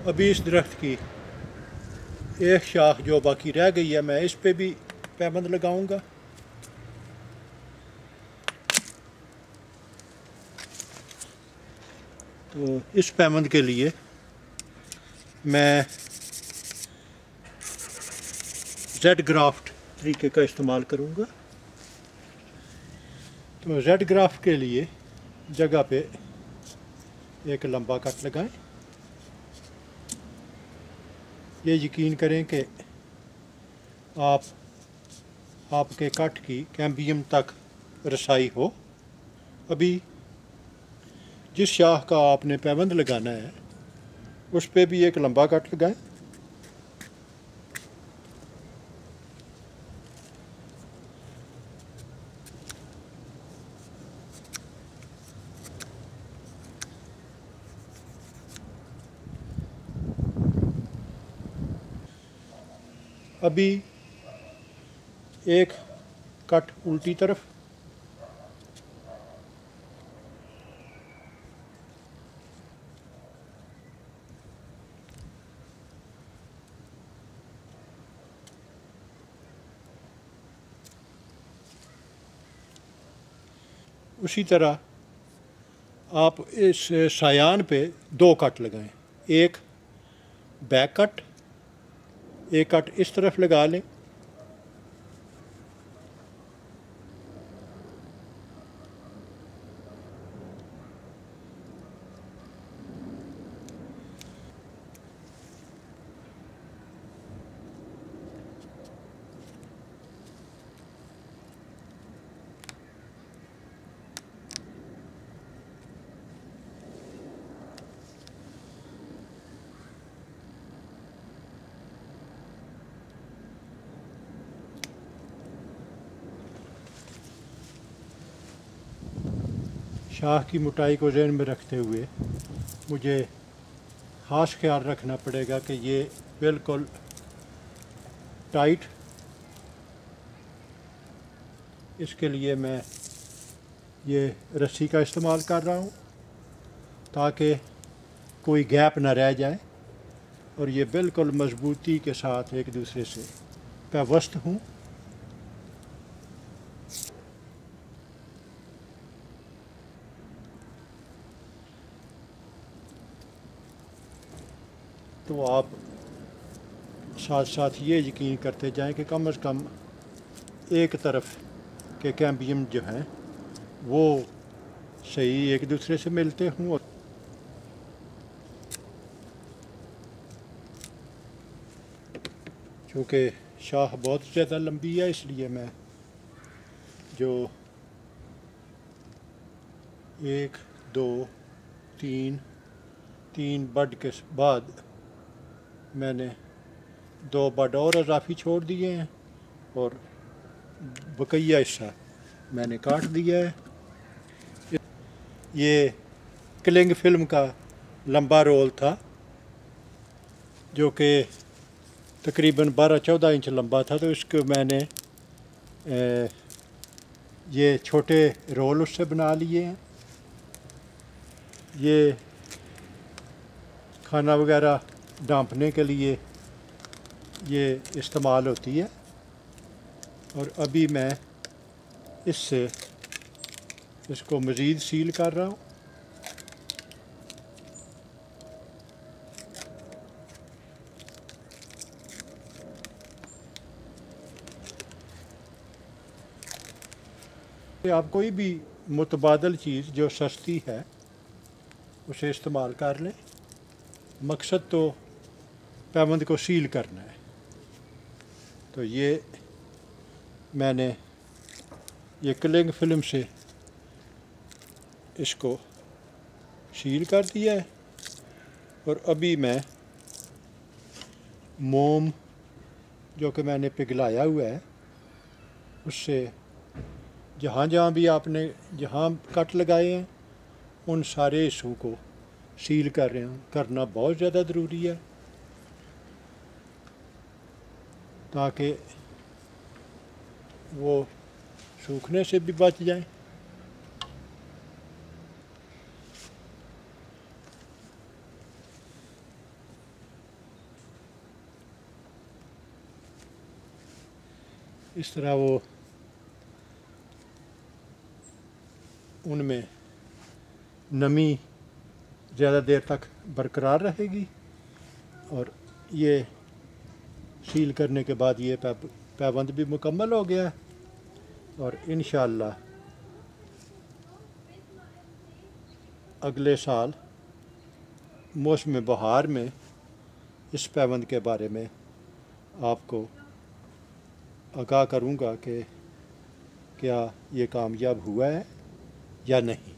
अभी इस दरख्त की एक शाख जो बाकी रह गई है, मैं इस पे भी पैबंद लगाऊंगा। तो इस पैबंद के लिए मैं जेड ग्राफ्ट तरीके का इस्तेमाल करूंगा। तो जेड ग्राफ्ट के लिए जगह पे एक लंबा कट लगाएं। ये यकीन करें कि आपके कट की कैम्बियम तक रसाई हो। अभी जिस शाख का आपने पैबंद लगाना है उस पे भी एक लंबा कट लगाएं। अभी एक कट उल्टी तरफ, उसी तरह आप इस सायान पे दो कट लगाएं। एक बैक कट, एक कट इस तरफ लगा लें। शाख की मोटाई को ज़हन में रखते हुए मुझे ख़ास ख्याल रखना पड़ेगा कि ये बिल्कुल टाइट। इसके लिए मैं ये रस्सी का इस्तेमाल कर रहा हूँ ताकि कोई गैप ना रह जाए और ये बिल्कुल मज़बूती के साथ एक दूसरे से पैवस्त हूँ। तो आप साथ साथ ये यकीन करते जाएं कि कम से कम एक तरफ के कैम्बियम जो हैं वो सही एक दूसरे से मिलते हों। चूँकि शाख बहुत ज़्यादा लंबी है इसलिए मैं जो 1 2 3 बड के बाद मैंने 2 बड और इजाफी छोड़ दिए हैं और बकैया हिस्सा मैंने काट दिया है। ये क्लिंग फिल्म का लंबा रोल था जो कि तकरीबन 12-14 इंच लंबा था, तो इसको मैंने ये छोटे रोल उससे बना लिए हैं। ये खाना वगैरह डांपने के लिए ये इस्तेमाल होती है। और अभी मैं इससे इसको मज़ीद सील कर रहा हूँ। आप कोई भी मुतबादल चीज़ जो सस्ती है उसे इस्तेमाल कर लें। मकसद तो पैबंद को सील करना है। तो ये मैंने ये क्लिंग फिल्म से इसको सील कर दिया है और अभी मैं मोम जो कि मैंने पिघलाया हुआ है उससे जहाँ जहाँ भी आपने जहाँ कट लगाए हैं उन सारे हिस्सों को सील करना बहुत ज़्यादा ज़रूरी है ताकि वो सूखने से भी बच जाए। इस तरह वो उनमें नमी ज़्यादा देर तक बरकरार रहेगी और ये सील करने के बाद ये पैबंद भी मुकम्मल हो गया और इंशाअल्लाह अगले साल मौसम बहार में इस पैबंद के बारे में आपको आगाह करूँगा कि क्या ये कामयाब हुआ है या नहीं।